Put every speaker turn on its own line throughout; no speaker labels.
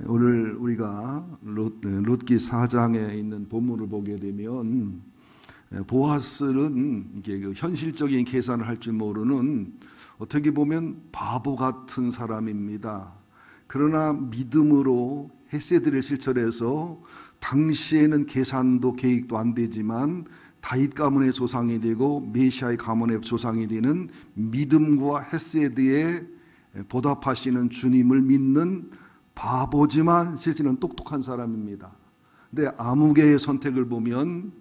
오늘 우리가 룻기 4장에 있는 본문을 보게 되면 보아스는 이게 현실적인 계산을 할 줄 모르는 어떻게 보면 바보 같은 사람입니다. 그러나 믿음으로 헤세드를 실천해서 당시에는 계산도 계획도 안 되지만 다윗 가문의 조상이 되고 메시아의 가문의 조상이 되는 믿음과 헤세드에 보답하시는 주님을 믿는 바보지만 실제는 똑똑한 사람입니다. 근데 아무개의 선택을 보면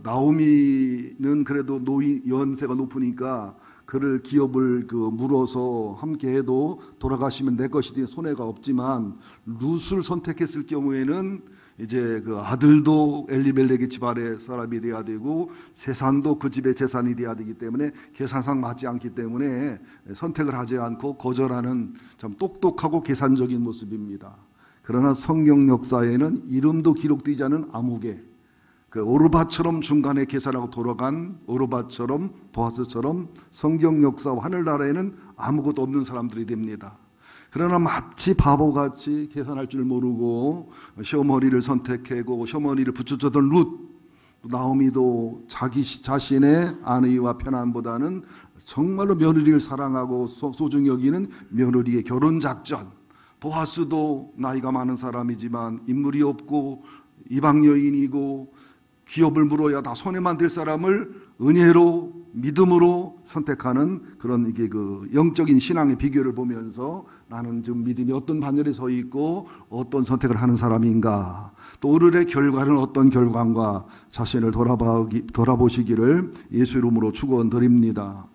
나오미는 그래도 연세가 높으니까 그를 기업을 물어서 함께해도 돌아가시면 내 것이 된 손해가 없지만 룻을 선택했을 경우에는 이제 그 아들도 엘리멜렉의 집안의 사람이 돼야 되고 재산도 그 집의 재산이 돼야 되기 때문에 계산상 맞지 않기 때문에 선택을 하지 않고 거절하는 참 똑똑하고 계산적인 모습입니다. 그러나 성경 역사에는 이름도 기록되지 않은 아무개, 오르바처럼 중간에 계산하고 돌아간 오르바처럼 보아스처럼 성경 역사와 하늘나라에는 아무것도 없는 사람들이 됩니다. 그러나 마치 바보같이 계산할 줄 모르고 시어머니를 선택하고 시어머니를 붙여주던 룻, 나오미도 자기 자신의 안위와 편안보다는 정말로 며느리를 사랑하고 소중히 여기는 며느리의 결혼작전, 보아스도 나이가 많은 사람이지만 인물이 없고 이방 여인이고 기업을 물어야 다 손해만 될 사람을 은혜로 믿음으로 선택하는 그런 이게 영적인 신앙의 비결을 보면서 나는 지금 믿음이 어떤 반열에 서 있고 어떤 선택을 하는 사람인가, 또 오늘의 결과는 어떤 결과인가 자신을 돌아보시기를 예수 이름으로 축원드립니다.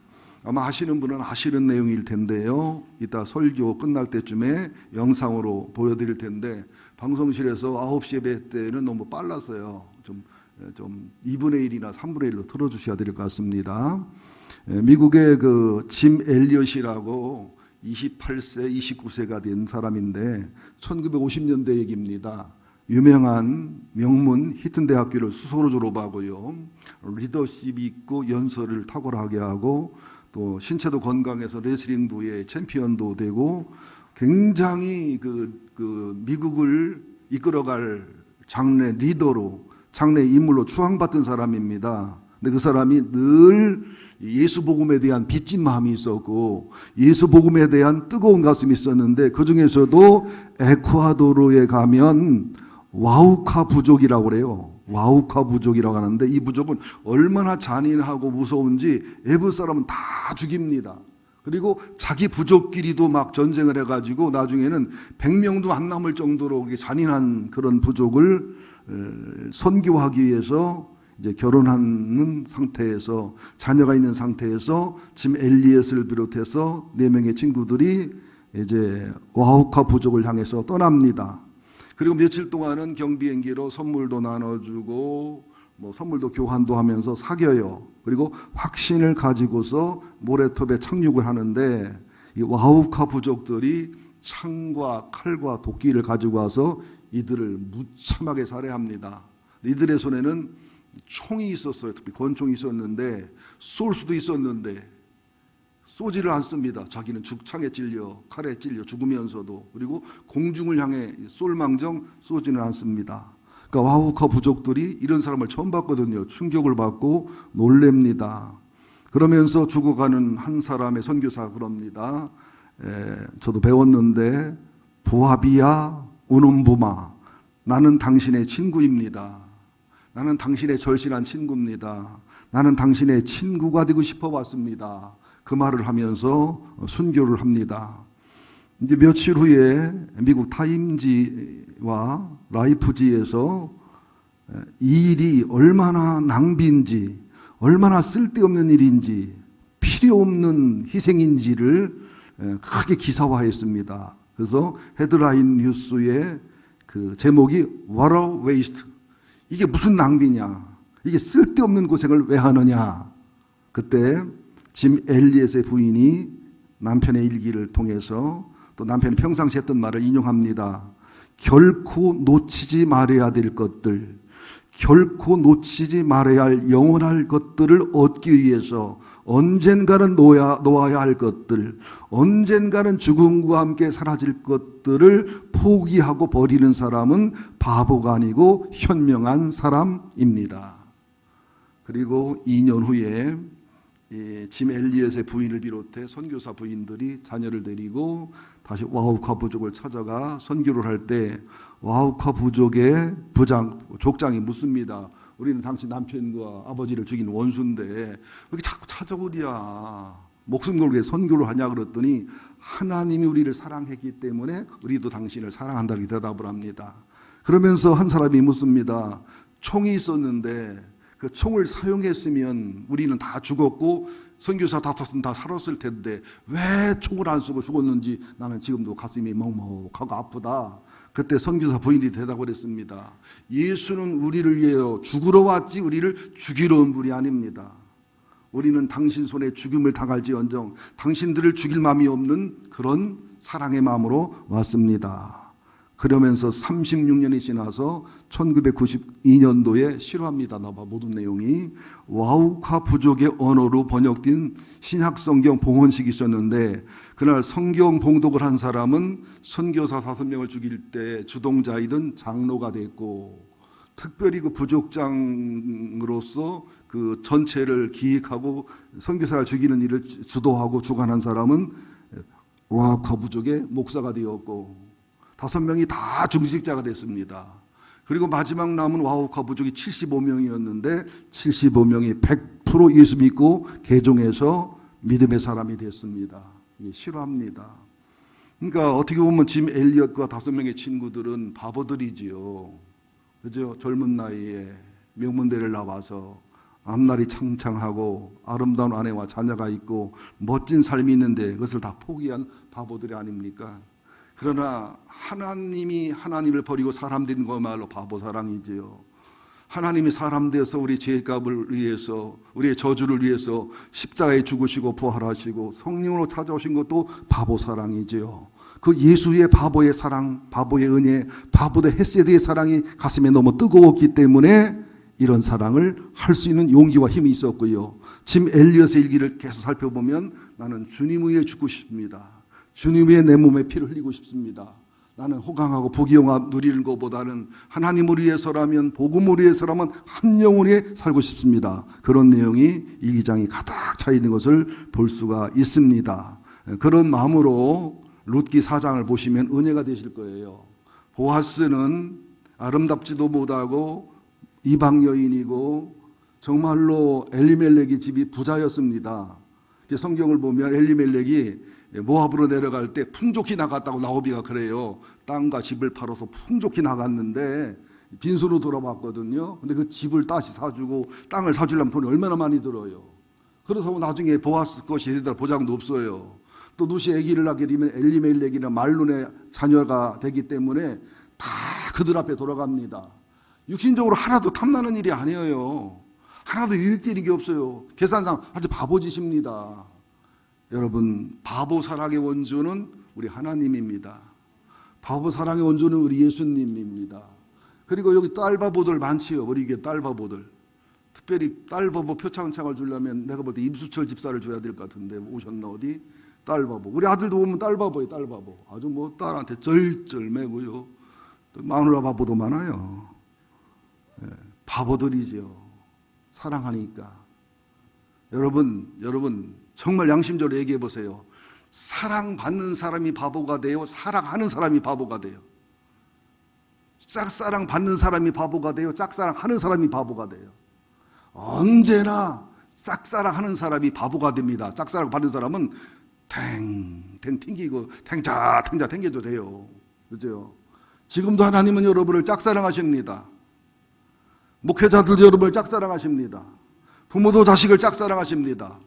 아마 아시는 분은 아시는 내용일 텐데요. 이따 설교 끝날 때쯤에 영상으로 보여드릴 텐데 방송실에서 9시 예배 때는 너무 빨랐어요. 좀 2분의 1이나 3분의 1로 틀어주셔야 될 것 같습니다. 미국의 짐 엘리엇이라고 28세, 29세가 된 사람인데 1950년대 얘기입니다. 유명한 명문 히튼 대학교를 수소로 졸업하고요. 리더십이 있고 연설을 탁월하게 하고 또 신체도 건강해서 레슬링도의 챔피언도 되고 굉장히 미국을 이끌어갈 장래 리더로 장래 인물로 추앙받던 사람입니다. 근데 그 사람이 늘 예수 복음에 대한 빚진 마음이 있었고 예수 복음에 대한 뜨거운 가슴이 있었는데 그 중에서도 에콰도르에 가면 와우카 부족이라고 그래요. 와우카 부족이라고 하는데 이 부족은 얼마나 잔인하고 무서운지 에브 사람은 다 죽입니다. 그리고 자기 부족끼리도 막 전쟁을 해가지고 나중에는 100명도 안 남을 정도로 잔인한 그런 부족을 선교하기 위해서 이제 결혼하는 상태에서 자녀가 있는 상태에서 짐 엘리엇을 비롯해서 4명의 친구들이 이제 와우카 부족을 향해서 떠납니다. 그리고 며칠 동안은 경비행기로 선물도 나눠주고 선물도 교환도 하면서 사겨요. 그리고 확신을 가지고서 모래톱에 착륙을 하는데 이 와우카 부족들이 창과 칼과 도끼를 가지고 와서 이들을 무참하게 살해합니다. 이들의 손에는 총이 있었어요. 특히 권총이 있었는데 쏠 수도 있었는데 쏘지를 않습니다. 자기는 죽창에 찔려 칼에 찔려 죽으면서도, 그리고 공중을 향해 쏠망정 쏘지는 않습니다. 그러니까 와우카 부족들이 이런 사람을 처음 봤거든요. 충격을 받고 놀랍니다. 그러면서 죽어가는 한 사람의 선교사가 그럽니다. 저도 배웠는데 부하비야 우눔부마, 나는 당신의 친구입니다. 나는 당신의 절실한 친구입니다. 나는 당신의 친구가 되고 싶어 왔습니다. 그 말을 하면서 순교를 합니다. 이제 며칠 후에 미국 타임지와 라이프지에서 이 일이 얼마나 낭비인지, 얼마나 쓸데없는 일인지, 필요 없는 희생인지를 크게 기사화했습니다. 그래서 헤드라인 뉴스의 제목이 What a waste. 이게 무슨 낭비냐? 이게 쓸데없는 고생을 왜 하느냐? 그때 짐 엘리엇의 부인이 남편의 일기를 통해서 또 남편이 평상시 했던 말을 인용합니다. 결코 놓치지 말아야 될 것들, 결코 놓치지 말아야 할 영원할 것들을 얻기 위해서 언젠가는 놓아야 할 것들, 언젠가는 죽음과 함께 사라질 것들을 포기하고 버리는 사람은 바보가 아니고 현명한 사람입니다. 그리고 2년 후에 짐 엘리엇의 부인을 비롯해 선교사 부인들이 자녀를 데리고 다시 와우카 부족을 찾아가 선교를 할 때 와우카 부족의 족장이 묻습니다. 우리는 당신 남편과 아버지를 죽인 원수인데 왜 이렇게 자꾸 찾아오랴, 목숨 걸고 선교를 하냐 그랬더니 하나님이 우리를 사랑했기 때문에 우리도 당신을 사랑한다 이렇게 대답을 합니다. 그러면서 한 사람이 묻습니다. 총이 있었는데 그 총을 사용했으면 우리는 다 죽었고 선교사 다섯은 다 살았을 텐데 왜 총을 안 쏘고 죽었는지 나는 지금도 가슴이 먹먹하고 아프다. 그때 선교사 부인이 대답을 했습니다. 예수는 우리를 위하여 죽으러 왔지 우리를 죽이러 온 분이 아닙니다. 우리는 당신 손에 죽임을 당할지언정 당신들을 죽일 마음이 없는 그런 사랑의 마음으로 왔습니다. 그러면서 36년이 지나서 1992년도에 실화입니다. 나봐 모든 내용이 와우카 부족의 언어로 번역된 신약성경 봉헌식이 있었는데 그날 성경 봉독을 한 사람은 선교사 5명을 죽일 때 주동자이던 장로가 됐고 특별히 그 부족장으로서 그 전체를 기획하고 선교사를 죽이는 일을 주도하고 주관한 사람은 와우카 부족의 목사가 되었고 5명이 다 중직자가 됐습니다. 그리고 마지막 남은 와우카 부족이 75명이었는데 75명이 100% 예수 믿고 개종해서 믿음의 사람이 됐습니다. 이게 실화입니다. 그러니까 어떻게 보면 짐 엘리엇과 5명의 친구들은 바보들이지요. 그죠? 젊은 나이에 명문대를 나와서 앞날이 창창하고 아름다운 아내와 자녀가 있고 멋진 삶이 있는데 그것을 다 포기한 바보들이 아닙니까? 그러나 하나님이 하나님을 버리고 사람 된 것말로 바보 사랑이지요. 하나님이 사람 되어서 우리 죄값을 위해서 우리의 저주를 위해서 십자가에 죽으시고 부활하시고 성령으로 찾아오신 것도 바보 사랑이지요. 그 예수의 바보의 사랑, 바보의 은혜, 바보의 헤세드의 사랑이 가슴에 너무 뜨거웠기 때문에 이런 사랑을 할 수 있는 용기와 힘이 있었고요. 짐 엘리엇의 일기를 계속 살펴보면 나는 주님 위에 죽고 싶습니다. 주님 위에 내 몸에 피를 흘리고 싶습니다. 나는 호강하고 부귀영화 누리는 것보다는 하나님을 위해서라면 복음을 위해서라면 한 영혼 위해 살고 싶습니다. 그런 내용이 이 기장이 가득 차 있는 것을 볼 수가 있습니다. 그런 마음으로 룻기 4장을 보시면 은혜가 되실 거예요. 보아스는 아름답지도 못하고 이방 여인이고 정말로 엘리멜렉의 집이 부자였습니다. 성경을 보면 엘리멜렉이 모압으로 내려갈 때 풍족히 나갔다고 나오비가 그래요. 땅과 집을 팔아서 풍족히 나갔는데 빈손으로 돌아왔거든요. 근데 그 집을 다시 사주고 땅을 사주려면 돈이 얼마나 많이 들어요. 그래서 나중에 보아스 것이 되더라 보장도 없어요. 또 룻이 아기를 낳게 되면 엘리멜렉이나 말론의 자녀가 되기 때문에 다 그들 앞에 돌아갑니다. 육신적으로 하나도 탐나는 일이 아니에요. 하나도 유익되는 게 없어요. 계산상 아주 바보짓입니다. 여러분, 바보 사랑의 원조는 우리 하나님입니다. 바보 사랑의 원조는 우리 예수님입니다. 그리고 여기 딸바보들 많지요. 우리 이게 딸바보들. 특별히 딸바보 표창장을 주려면 내가 볼 때 임수철 집사를 줘야 될 것 같은데 오셨나 어디? 딸바보. 우리 아들도 보면 딸바보예요. 딸바보. 아주 뭐 딸한테 절절매고요. 또 마누라 바보도 많아요. 네, 바보들이죠. 사랑하니까. 여러분 정말 양심적으로 얘기해 보세요. 사랑받는 사람이 바보가 돼요? 사랑하는 사람이 바보가 돼요? 짝사랑받는 사람이 바보가 돼요? 짝사랑하는 사람이 바보가 돼요? 언제나 짝사랑하는 사람이 바보가 됩니다. 짝사랑받는 사람은 탱탱 튕기고 탱자 튕겨도 돼요. 그죠? 지금도 하나님은 여러분을 짝사랑하십니다. 목회자들도 여러분을 짝사랑하십니다. 부모도 자식을 짝사랑하십니다.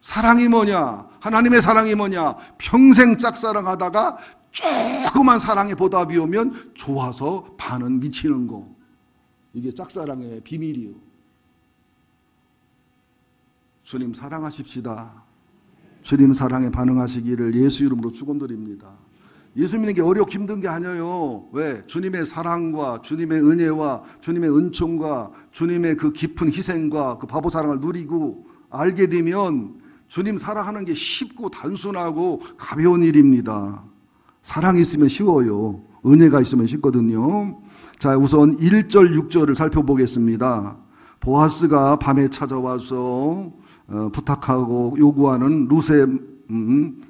사랑이 뭐냐? 하나님의 사랑이 뭐냐? 평생 짝사랑하다가 조그만 사랑의 보답이 오면 좋아서 반은 미치는 거. 이게 짝사랑의 비밀이요. 주님 사랑하십시다. 주님 사랑에 반응하시기를 예수 이름으로 축원드립니다. 예수 믿는 게 어렵고 힘든 게 아니에요. 왜? 주님의 사랑과 주님의 은혜와 주님의 은총과 주님의 그 깊은 희생과 그 바보 사랑을 누리고 알게 되면 주님 사랑하는 게 쉽고 단순하고 가벼운 일입니다. 사랑이 있으면 쉬워요. 은혜가 있으면 쉽거든요. 자, 우선 1절, 6절을 살펴보겠습니다. 보아스가 밤에 찾아와서 부탁하고 요구하는 룻의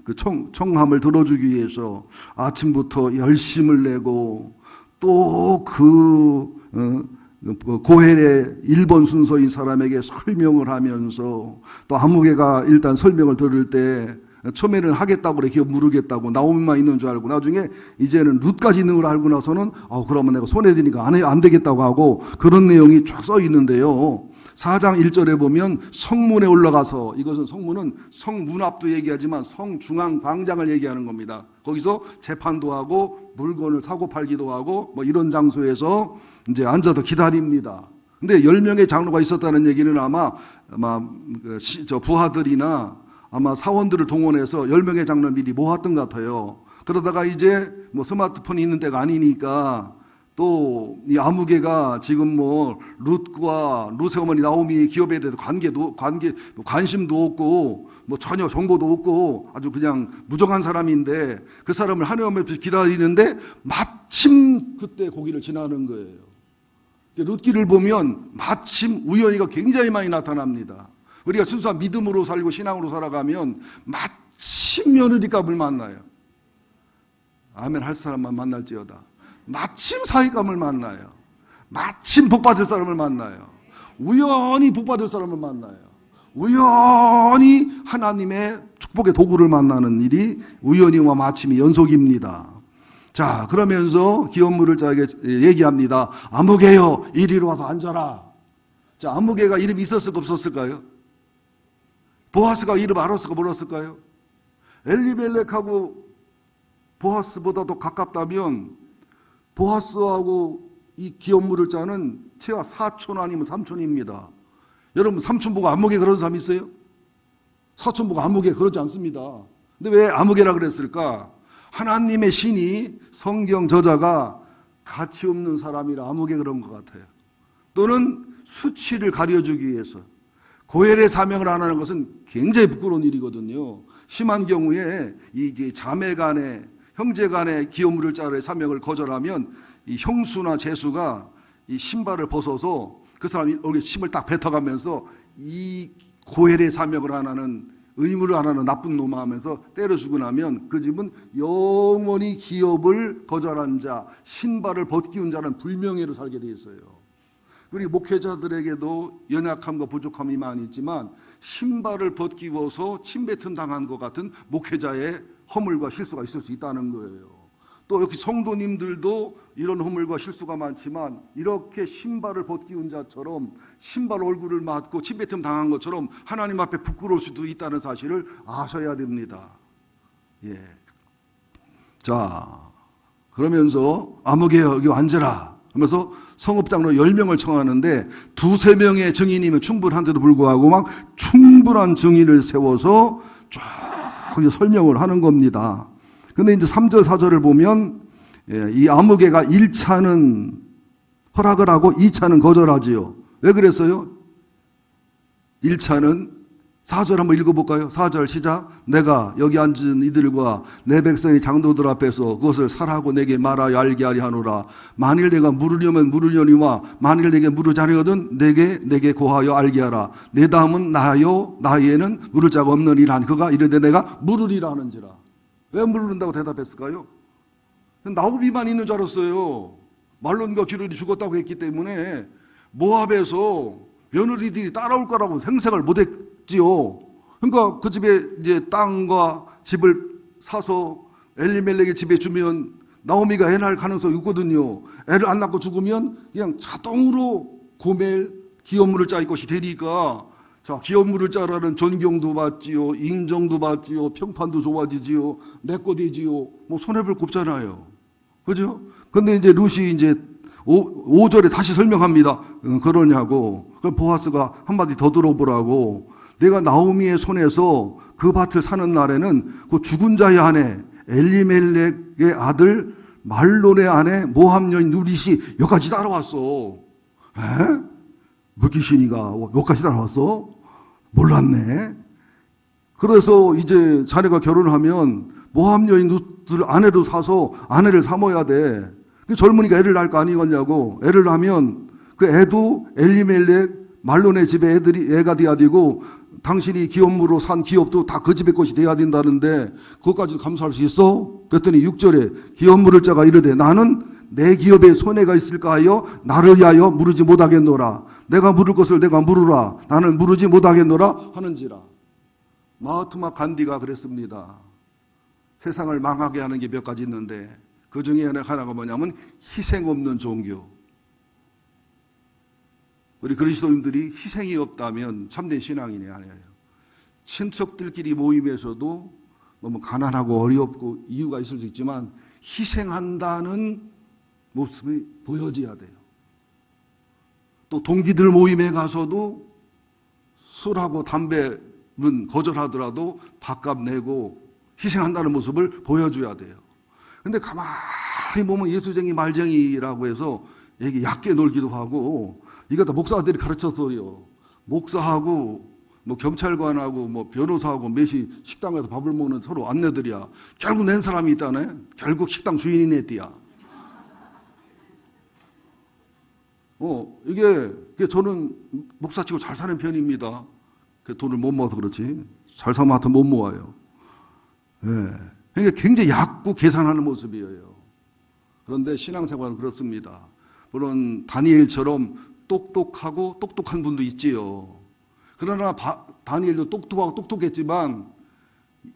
그 청함을 들어주기 위해서 아침부터 열심을 내고 또 고헬의 1번 순서인 사람에게 설명을 하면서 또 아무개가 일단 설명을 들을 때 처음에는 하겠다고 그래 기업 무르겠다고 나오미만 있는 줄 알고 나중에 이제는 룻까지 있는 걸 알고 나서는 그러면 내가 손해드니까 안 되겠다고 하고 그런 내용이 쫙 써 있는데요. 4장 1절에 보면 성문에 올라가서 이것은 성문은 성문 앞도 얘기하지만 성중앙 광장을 얘기하는 겁니다. 거기서 재판도 하고 물건을 사고 팔기도 하고 뭐 이런 장소에서 이제 앉아서 기다립니다. 근데 10명의 장로가 있었다는 얘기는 아마 부하들이나 아마 사원들을 동원해서 10명의 장로 미리 모았던 것 같아요. 그러다가 이제 뭐 스마트폰이 있는 때가 아니니까 또 이 아무개가 지금 뭐 룻과 룻의 어머니 나오미 기업에 대해서 관심도 없고 뭐 전혀 정보도 없고 아주 그냥 무정한 사람인데 그 사람을 하나님께서 기다리는데 마침 그때 거기를 지나는 거예요. 룻기를 보면 마침 우연히가 굉장히 많이 나타납니다. 우리가 순수한 믿음으로 살고 신앙으로 살아가면 마침 며느리감을 만나요. 아멘 할 사람만 만날지어다. 마침 사익감을 만나요. 마침 복받을 사람을 만나요. 우연히 복받을 사람을 만나요. 우연히 하나님의 축복의 도구를 만나는 일이 우연히와 마침이 연속입니다. 자, 그러면서 기업물을 자에게 얘기합니다. 아무개요, 이리로 와서 앉아라. 자, 아무개가 이름이 있었을까 없었을까요? 보아스가 이름 알았을까 몰랐을까요? 엘리멜렉하고 보아스보다도 가깝다면 보아스하고 이 기업물을 짜는 최하 사촌 아니면 삼촌입니다. 여러분 삼촌 보고 아무개 그런 사람 있어요? 사촌 보고 아무개 그러지 않습니다. 근데 왜 아무개라 그랬을까? 하나님의 신이 성경 저자가 가치 없는 사람이라 아무개 그런 것 같아요. 또는 수치를 가려주기 위해서. 고엘의 사명을 안 하는 것은 굉장히 부끄러운 일이거든요. 심한 경우에 이제 자매 간에 형제 간에 기업물을 자를 사명을 거절하면 이 형수나 제수가 이 신발을 벗어서 그 사람이 얼굴에 침을 딱 뱉어가면서 이 고엘의 사명을 안 하는 의무를 안 하는 나쁜 놈아 하면서 때려주고 나면 그 집은 영원히 기업을 거절한 자, 신발을 벗기운 자는 불명예로 살게 돼 있어요. 그리고 목회자들에게도 연약함과 부족함이 많이 있지만 신발을 벗기워서 침뱉음 당한 것 같은 목회자의 허물과 실수가 있을 수 있다는 거예요. 또 여기 성도님들도 이런 허물과 실수가 많지만 이렇게 신발을 벗기운 자처럼 신발 얼굴을 맞고 침뱉음 당한 것처럼 하나님 앞에 부끄러울 수도 있다는 사실을 아셔야 됩니다. 예. 자, 그러면서 아무개 여기 앉으라 하면서 성읍장로 10명을 청하는데 2-3명의 증인이면 충분한데도 불구하고 막 충분한 증인을 세워서 쭉 설명을 하는 겁니다. 근데 이제 3절, 4절을 보면 이 아무개가 1차는 허락을 하고 2차는 거절하지요. 왜 그랬어요? 1차는 4절 한번 읽어볼까요? 4절 시작. 내가 여기 앉은 이들과 내 백성의 장로들 앞에서 그것을 살하고 내게 말하여 알게 하리 하노라. 만일 내가 물으려면 물으려니와 만일 내게 물으지 아니거든 내게 고하여 알게 하라. 내 다음은 나요 나에는 물을 자가 없느니라. 그가 이르되 내가 물으리라 하는지라. 왜 물는다고 대답했을까요? 나오미만 있는 줄 알았어요. 말론과 기르니 죽었다고 했기 때문에 모압에서 며느리들이 따라올 거라고 생각을 못했지요. 그러니까 그 집에 이제 땅과 집을 사서 엘리멜렉의 집에 주면 나오미가 애 낳을 가능성이 있거든요. 애를 안 낳고 죽으면 그냥 자동으로 고멜 기업물을 짤 것이 되니까 자, 기업물을 짜라는 존경도 받지요, 인정도 받지요, 평판도 좋아지지요, 내 거 되지요. 뭐 손해볼 거 없잖아요. 그죠? 근데 이제 룻이 이제 5절에 다시 설명합니다. 그러냐고. 그럼 보아스가 한마디 더 들어보라고. 내가 나오미의 손에서 그 밭을 사는 날에는 그 죽은 자의 아내 엘리멜렉의 아들 말론의 아내 모압 여인 누릿이 여기까지 따라왔어. 에? 물귀신이가 여기까지 따라왔어? 몰랐네. 그래서 이제 자네가 결혼하면 모압 여인 누들 아내도 사서 아내를 삼어야 돼. 그 젊으니까 애를 낳을 거 아니겠냐고. 애를 낳으면 그 애도 엘리멜렉 말론의 집에 애가 돼야 되고, 당신이 기업무로 산 기업도 다 그 집의 것이 돼야 된다는데 그것까지 감수할 수 있어? 그랬더니 6절에 기업 물을 자가 이르되 나는 내 기업에 손해가 있을까 하여 나를 위하여 물으지 못하겠노라. 내가 물을 것을 내가 물으라. 나는 물으지 못하겠노라 하는지라. 마하트마 간디가 그랬습니다. 세상을 망하게 하는 게 몇 가지 있는데 그 중에 하나가 뭐냐면 희생 없는 종교. 우리 그리스도인들이 희생이 없다면 참된 신앙인이 아니에요. 친척들끼리 모임에서도 너무 가난하고 어렵고 이유가 있을 수 있지만 희생한다는 모습이 보여져야 돼요. 또 동기들 모임에 가서도 술하고 담배는 거절하더라도 밥값 내고 희생한다는 모습을 보여줘야 돼요. 근데 가만히 보면 예수쟁이 말쟁이라고 해서 이게 얕게 놀기도 하고, 이거 다 목사들이 가르쳤어요. 목사하고 뭐 경찰관하고 뭐 변호사하고 몇이 식당 가서 밥을 먹는 서로 안내들이야. 결국 낸 사람이 있다네. 결국 식당 주인이 냈디야. 이게 저는 목사치고 잘 사는 편입니다. 돈을 못 모아서 그렇지. 잘 사면 하여튼 못 모아요. 예. 그러니까 굉장히 얕고 계산하는 모습이에요. 그런데 신앙생활은 그렇습니다. 물론 다니엘처럼 똑똑하고 똑똑한 분도 있지요. 그러나 다니엘도 똑똑하고 똑똑했지만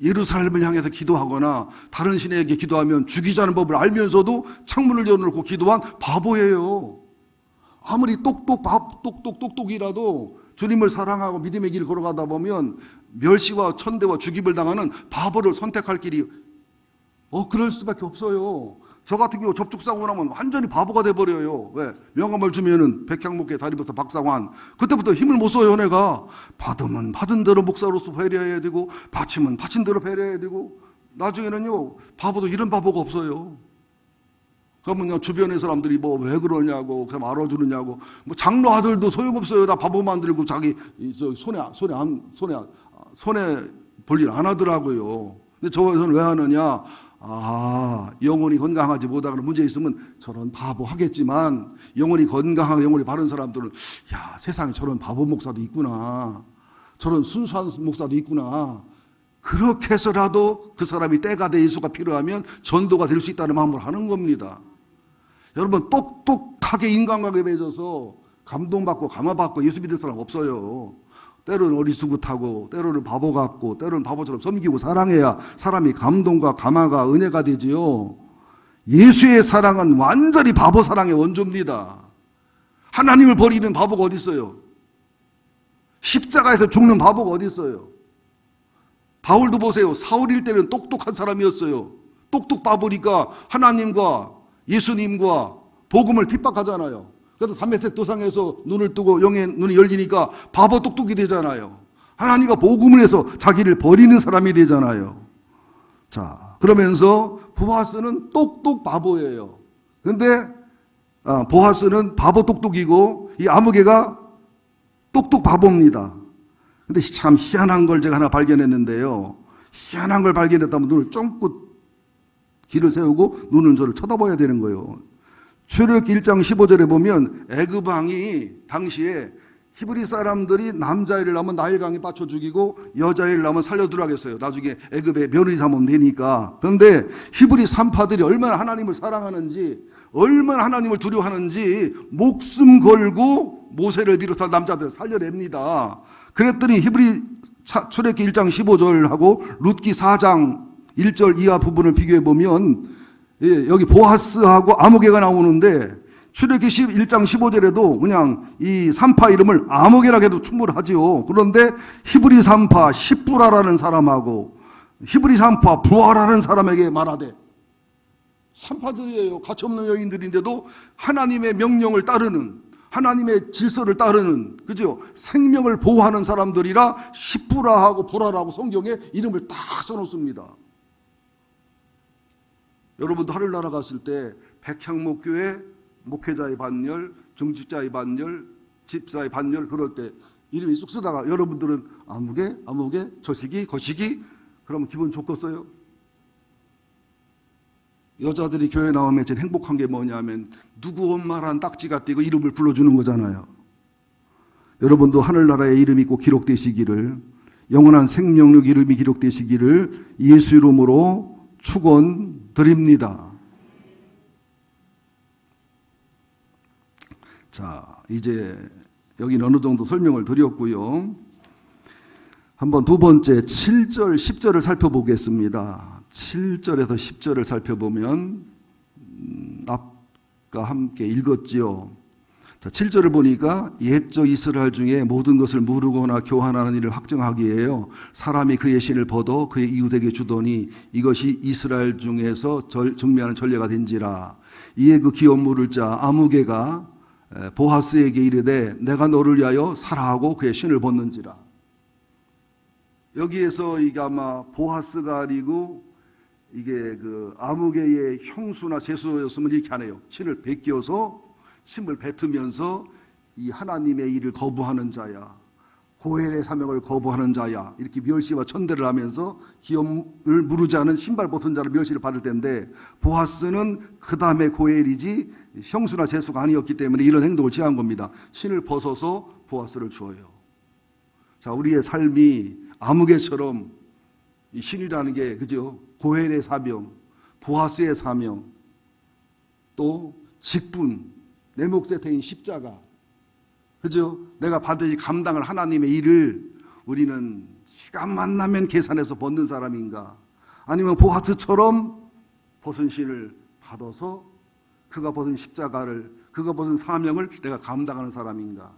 예루살렘을 향해서 기도하거나 다른 신에게 기도하면 죽이자는 법을 알면서도 창문을 열어놓고 기도한 바보예요. 아무리 똑똑이라도 주님을 사랑하고 믿음의 길을 걸어가다 보면 멸시와 천대와 죽임을 당하는 바보를 선택할 길이 그럴 수밖에 없어요. 저 같은 경우 접촉사고 나면 완전히 바보가 돼버려요. 왜? 명함을 주면은 백향목회 다리부터 박상환. 그때부터 힘을 못 써요. 내가 받으면 받은 대로 목사로서 배려해야 되고 바치면 바친 대로 배려해야 되고, 나중에는요 바보도 이런 바보가 없어요. 그러면 주변의 사람들이 뭐 왜 그러냐고 그냥 알아주느냐고, 뭐 장로 아들도 소용없어요. 다 바보 만들고 자기 손에 볼 일 안 하더라고요. 근데 저는 왜 하느냐? 영혼이 건강하지 못하거나 문제 있으면 저런 바보 하겠지만, 영혼이 건강하고 영혼이 바른 사람들은 세상에 저런 바보 목사도 있구나, 저런 순수한 목사도 있구나, 그렇게 해서라도 그 사람이 때가 돼 예수가 필요하면 전도가 될 수 있다는 마음으로 하는 겁니다. 여러분, 똑똑하게 인간관계에 맺어서 감동받고 감화받고 예수 믿을 사람 없어요. 때로는 어리숙하고 때로는 바보 같고 때로는 바보처럼 섬기고 사랑해야 사람이 감동과 감화가 은혜가 되지요. 예수의 사랑은 완전히 바보 사랑의 원조입니다. 하나님을 버리는 바보가 어디 있어요? 십자가에서 죽는 바보가 어디 있어요? 바울도 보세요. 사울일 때는 똑똑한 사람이었어요. 똑똑 바보니까 하나님과 예수님과 복음을 핍박하잖아요. 그래서 담메색 도상에서 눈을 뜨고 영의 눈이 열리니까 바보 똑똑이 되잖아요. 하나님과 복음을 해서 자기를 버리는 사람이 되잖아요. 자, 그러면서 보아스는 똑똑 바보예요. 근데 보아스는 바보 똑똑이고 이 아무개가 똑똑 바보입니다. 근데 참 희한한 걸 제가 하나 발견했는데요. 희한한 걸 발견했다면 눈을 쫑긋 길을 세우고 눈은 저를 쳐다봐야 되는 거예요. 출애굽기 1장 15절에 보면 애굽 왕이 당시에 히브리 사람들이 남자애를 낳으면 나일강에 빠쳐 죽이고 여자애를 낳으면 살려두라 하겠어요. 나중에 애굽에 며느리 삼으면 되니까. 그런데 히브리 산파들이 얼마나 하나님을 사랑하는지, 얼마나 하나님을 두려워하는지 목숨 걸고 모세를 비롯한 남자들을 살려냅니다. 그랬더니 히브리 출애굽기 1장 15절하고 룻기 4장 1절 이하 부분을 비교해 보면 여기 보아스하고 아무개가 나오는데, 출애굽기 1장 15절에도 그냥 이 산파 이름을 아무개라고 해도 충분하지요. 그런데 히브리 산파 시브라라는 사람하고 히브리 산파 부하라는 사람에게 말하되, 산파들이에요. 가치없는 여인들인데도 하나님의 명령을 따르는, 하나님의 질서를 따르는, 그죠? 생명을 보호하는 사람들이라 시브라하고 부라라고 성경에 이름을 딱 써놓습니다. 여러분도 하늘나라 갔을 때 백향목교회 목회자의 반열, 중직자의 반열, 집사의 반열 그럴 때 이름이 쑥 쓰다가 여러분들은 아무개, 저시기, 거시기 그러면 기분 좋겠어요? 여자들이 교회 나오면 제일 행복한 게 뭐냐면 누구 엄마란 딱지가 띄고 이름을 불러주는 거잖아요. 여러분도 하늘나라에 이름이 꼭 기록되시기를, 영원한 생명력 이름이 기록되시기를 예수 이름으로 축원드립니다. 자, 이제 여기는 어느 정도 설명을 드렸고요. 한번 두 번째 7절, 10절을 살펴보겠습니다. 7절에서 10절을 살펴보면 아까 함께 읽었지요. 자, 7절을 보니까 옛적 이스라엘 중에 모든 것을 무르거나 교환하는 일을 확정하기에요. 사람이 그의 신을 벗어 그의 이웃에게 주더니 이것이 이스라엘 중에서 정매하는 전례가 된지라. 이에 그 기업 물을 자 아무개가 보아스에게 이르되 내가 너를 위하여 살아하고 그의 신을 벗는지라. 여기에서 이게 아마 보아스가 아니고 이게 그 아무개의 형수나 제수였으면 이렇게 하네요. 신을 베껴서 신을 뱉으면서 이 하나님의 일을 거부하는 자야, 고엘의 사명을 거부하는 자야, 이렇게 멸시와 천대를 하면서 기업을 무르지 않은 신발 벗은 자를 멸시를 받을 텐데, 보아스는 그 다음에 고엘이지 형수나 제수가 아니었기 때문에 이런 행동을 취한 겁니다. 신을 벗어서 보아스를 주어요. 자, 우리의 삶이 아무개처럼 이 신이라는 게 그죠? 고엘의 사명, 보아스의 사명, 또 직분, 내 몫에 대인 십자가, 그죠? 내가 반드시 감당할 하나님의 일을 우리는 시간만 나면 계산해서 벗는 사람인가? 아니면 보아스처럼 벗은 신을 받아서 그가 벗은 십자가를, 그가 벗은 사명을 내가 감당하는 사람인가?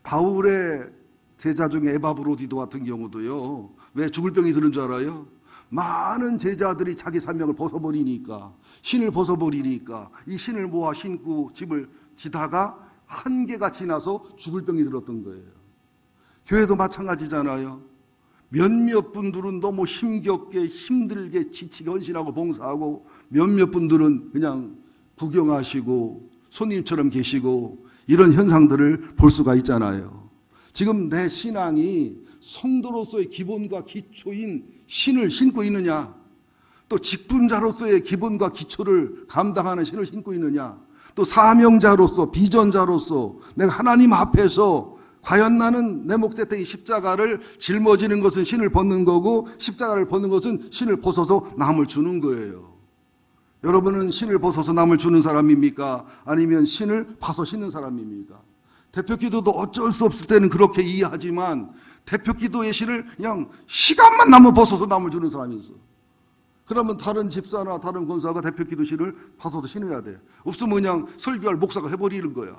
바울의 제자 중에 에바브로디도 같은 경우도요, 왜 죽을 병이 드는 줄 알아요? 많은 제자들이 자기 사명을 벗어버리니까, 신을 벗어버리니까 이 신을 모아 신고 집을 지다가 한계가 지나서 죽을 병이 들었던 거예요. 교회도 마찬가지잖아요. 몇몇 분들은 너무 힘겹게 힘들게 지치게 헌신하고 봉사하고, 몇몇 분들은 그냥 구경하시고 손님처럼 계시고, 이런 현상들을 볼 수가 있잖아요. 지금 내 신앙이 성도로서의 기본과 기초인 신을 신고 있느냐, 또 직분자로서의 기본과 기초를 감당하는 신을 신고 있느냐, 또 사명자로서 비전자로서 내가 하나님 앞에서 과연 나는 내 몫에 대인 십자가를 짊어지는 것은 신을 벗는 거고, 십자가를 벗는 것은 신을 벗어서 남을 주는 거예요. 여러분은 신을 벗어서 남을 주는 사람입니까? 아니면 신을 파서 신는 사람입니까? 대표기도도 어쩔 수 없을 때는 그렇게 이해하지만, 대표기도의 신을 그냥 시간만 나면 벗어서 남을 주는 사람이 있어. 그러면 다른 집사나 다른 권사가 대표기도 신을 파서도 신어야 돼. 없으면 그냥 설교할 목사가 해버리는 거야.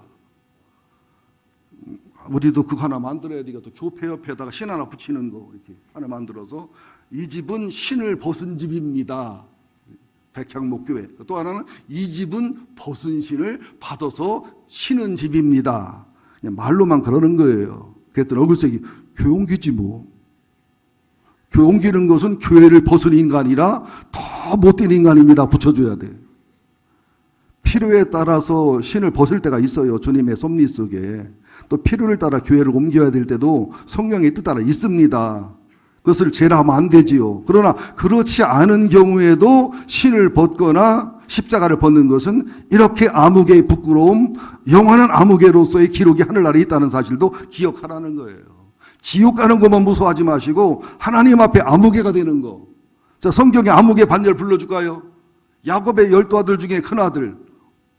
우리도 그거 하나 만들어야 되겠다. 교회 옆에다가 신 하나 붙이는 거 이렇게 하나 만들어서, 이 집은 신을 벗은 집입니다. 백향목교회. 또 하나는 이 집은 벗은 신을 받아서 신은 집입니다. 그냥 말로만 그러는 거예요. 그랬더니 얼굴색이 교용기지 뭐. 교회 옮기는 것은 교회를 벗은 인간이라 더 못된 인간입니다. 붙여줘야 돼. 필요에 따라서 신을 벗을 때가 있어요. 주님의 섭리 속에. 또 필요를 따라 교회를 옮겨야 될 때도 성령의 뜻 따라 있습니다. 그것을 제라하면 안 되지요. 그러나 그렇지 않은 경우에도 신을 벗거나 십자가를 벗는 것은 이렇게 아무개의 부끄러움, 영원한 아무개로서의 기록이 하늘나라에 있다는 사실도 기억하라는 거예요. 지옥 가는 것만 무서워하지 마시고 하나님 앞에 아무개가 되는 거. 자, 성경에 아무개 반절 불러줄까요? 야곱의 12아들 중에 큰아들,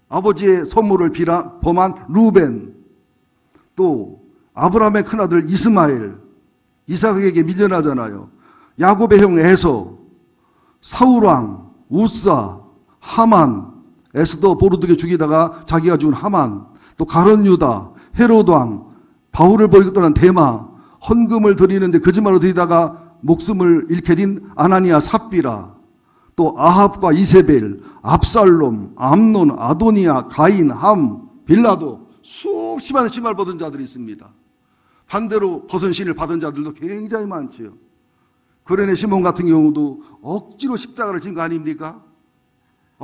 아버지의 선물을 범한 루벤, 또 아브라함의 큰아들 이스마엘, 이삭에게 밀려나잖아요. 야곱의 형 에서, 사울왕, 우사, 하만, 에스더 보르드게 죽이다가 자기가 죽은 하만, 또 가룟 유다, 헤롯왕, 바울을 버리고 떠난 데마, 헌금을 드리는데 거짓말로 드리다가 목숨을 잃게 된 아나니아 삽비라, 또 아합과 이세벨, 압살롬, 암논, 아도니아, 가인, 함, 빌라도, 수없이 많은 신발 벗은 자들이 있습니다. 반대로 벗은 신을 받은 자들도 굉장히 많지요. 그레네 시몬 같은 경우도 억지로 십자가를 진 거 아닙니까?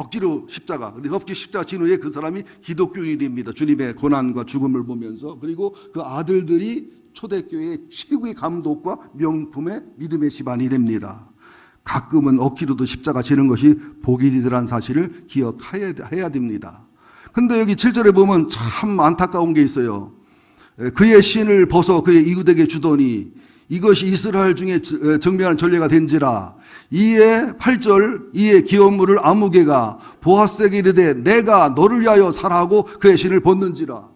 억지로 십자가. 근데 억지 십자가 진 후에 그 사람이 기독교인이 됩니다. 주님의 고난과 죽음을 보면서. 그리고 그 아들들이 초대교회의 최고의 감독과 명품의 믿음의 집안이 됩니다. 가끔은 억지로도 십자가 지는 것이 복이 되더란 사실을 기억해야 됩니다. 근데 여기 7절에 보면 참 안타까운 게 있어요. 그의 신을 벗어 그의 이웃에게 주더니 이것이 이스라엘 중에 정명한 전례가 된지라. 이에 8절 이에 기업물을 아무개가 보아스에게 이르되 내가 너를 위하여 살아하고 그의 신을 벗는지라.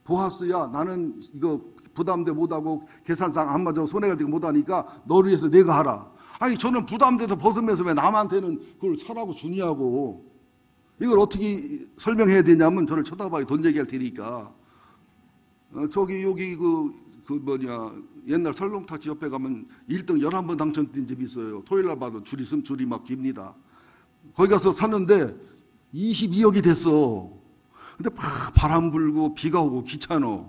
보아스야, 나는 이거 부담돼 못하고 계산상 안 맞아 손해가 되고 못하니까 너를 위해서 내가 하라. 아니 저는 부담돼서 벗으면서 왜 남한테는 그걸 사라고 주냐고. 이걸 어떻게 설명해야 되냐면 저를 쳐다봐요. 돈 얘기할 테니까. 저기 여기 옛날 설렁타치 옆에 가면 1등 11번 당첨된 집이 있어요. 토요일날 봐도 줄이 막 깁니다. 거기 가서 샀는데 22억이 됐어. 근데 막 바람 불고 비가 오고 귀찮아.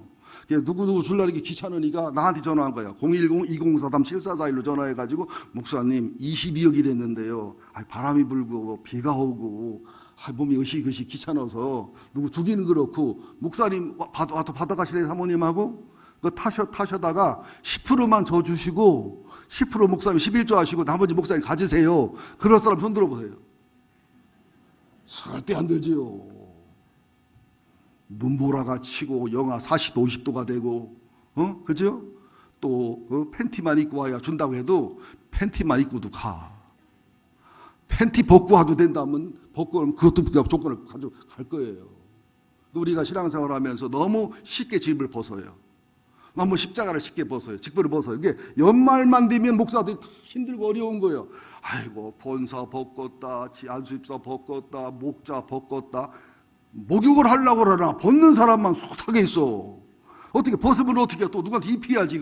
누구누구 줄라르기 귀찮으니까 나한테 전화한 거야. 010-2043-7441로 전화해가지고 목사님 22억이 됐는데요. 바람이 불고 비가 오고 몸이 으시그시 귀찮아서 누구 죽이는 그렇고 목사님 받아가시래 사모님하고 타셔다가 10%만 줘 주시고 10% 목사님 11조 하시고 나머지 목사님 가지세요. 그럴 사람 손 들어보세요. 절대 안 들지요. 눈보라가 치고 영하 40도 50도가 되고 그죠? 또 팬티만 입고 와야 준다고 해도 팬티만 입고도 가. 팬티 벗고 와도 된다면 벗고 그것도 조건을 가져갈 거예요. 우리가 신앙생활하면서 너무 쉽게 짐을 벗어요. 너무 십자가를 쉽게 벗어요. 직분을 벗어요. 이게 연말만 되면 목사들이 힘들고 어려운 거예요. 아이고 권사 벗겼다, 안수입사 벗겼다, 목자 벗겼다. 목욕을 하려고 그러나 벗는 사람만 숱하게 있어. 어떻게 벗으면 어떻게 또 누구한테 입혀야지.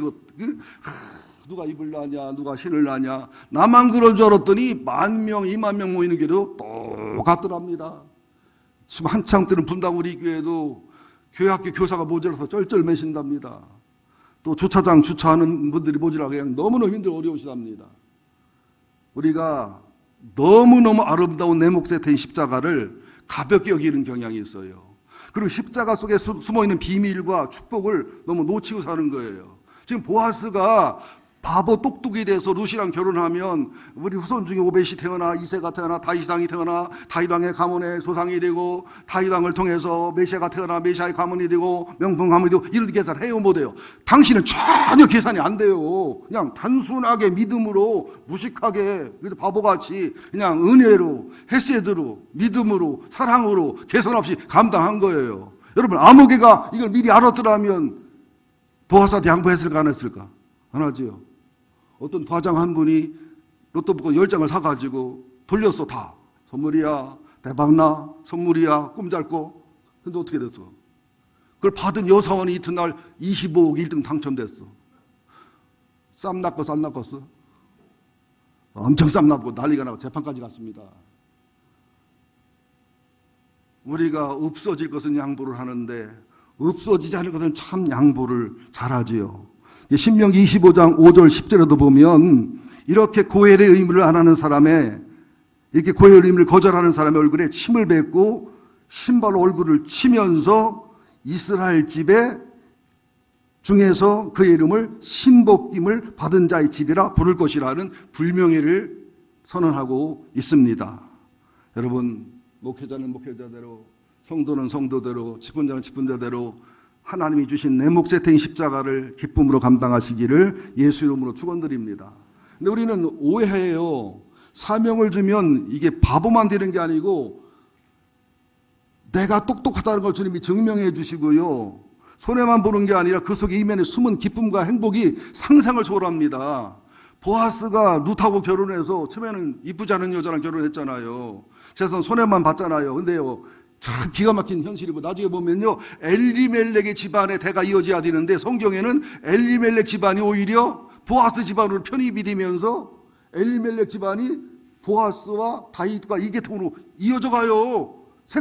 누가 입을 나냐, 누가 신을 나냐. 나만 그런 줄 알았더니 10,000명, 20,000명 모이는 게도 똑같더랍니다. 지금 한창 때는 분당 우리 교회도 교회학교 교사가 모자라서 쩔쩔매신답니다. 또 주차장 주차하는 분들이 모자라 그냥 너무너무 힘들고 어려우시답니다. 우리가 너무너무 아름다운 내 몫에 된 십자가를 가볍게 여기는 경향이 있어요. 그리고 십자가 속에 숨어있는 비밀과 축복을 너무 놓치고 사는 거예요. 지금 보아스가 바보 똑똑이 돼서 루시랑 결혼하면 우리 후손 중에 오벳이 태어나 이세가 태어나 다윗왕이 태어나 다윗왕의 가문의 소상이 되고 다윗왕을 통해서 메시아가 태어나 메시아의 가문이 되고 명품 가문이 되고 이런 계산을 해요 못해요? 당신은 전혀 계산이 안 돼요. 그냥 단순하게 믿음으로 무식하게 바보같이 그냥 은혜로 헤세드로 믿음으로 사랑으로 계산 없이 감당한 거예요. 여러분 아무개가 이걸 미리 알았더라면 보아스한테 양보했을까 안 했을까? 안 하지요. 어떤 과장 한 분이 로또 복권 10장을 사가지고 돌렸어. 다 선물이야, 대박나, 선물이야, 꿈잘거. 근데 어떻게 됐어? 그걸 받은 여사원이 이튿날 25억 1등 당첨됐어. 쌈 낚았어 안 낚았어? 엄청 쌈 낚고 난리가 나고 재판까지 갔습니다. 우리가 없어질 것은 양보를 하는데 없어지지 않을 것은 참 양보를 잘하지요. 신명기 25장 5절 10절에도 보면 이렇게 고엘의 의무를 안 하는 사람의 이렇게 고엘의 의무를 거절하는 사람의 얼굴에 침을 뱉고 신발로 얼굴을 치면서 이스라엘 집에 중에서 그의 이름을 신복임을 받은 자의 집이라 부를 것이라는 불명예를 선언하고 있습니다. 여러분 목회자는 목회자대로 성도는 성도대로 직분자는 직분자대로 하나님이 주신 내 몫에 된 십자가를 기쁨으로 감당하시기를 예수 이름으로 축원드립니다. 근데 우리는 오해해요. 사명을 주면 이게 바보만 되는 게 아니고 내가 똑똑하다는 걸 주님이 증명해 주시고요. 손해만 보는 게 아니라 그 속에 이면에 숨은 기쁨과 행복이 상상을 초월합니다. 보아스가 룻하고 결혼해서 처음에는 이쁘지 않은 여자랑 결혼했잖아요. 그래서 손해만 봤잖아요. 근데요. 참 기가 막힌 현실이고 나중에 보면요 엘리멜렉의 집안에 대가 이어져야 되는데 성경에는 엘리멜렉 집안이 오히려 보아스 집안으로 편입이 되면서 엘리멜렉 집안이 보아스와 다윗과 이 계통으로 이어져 가요.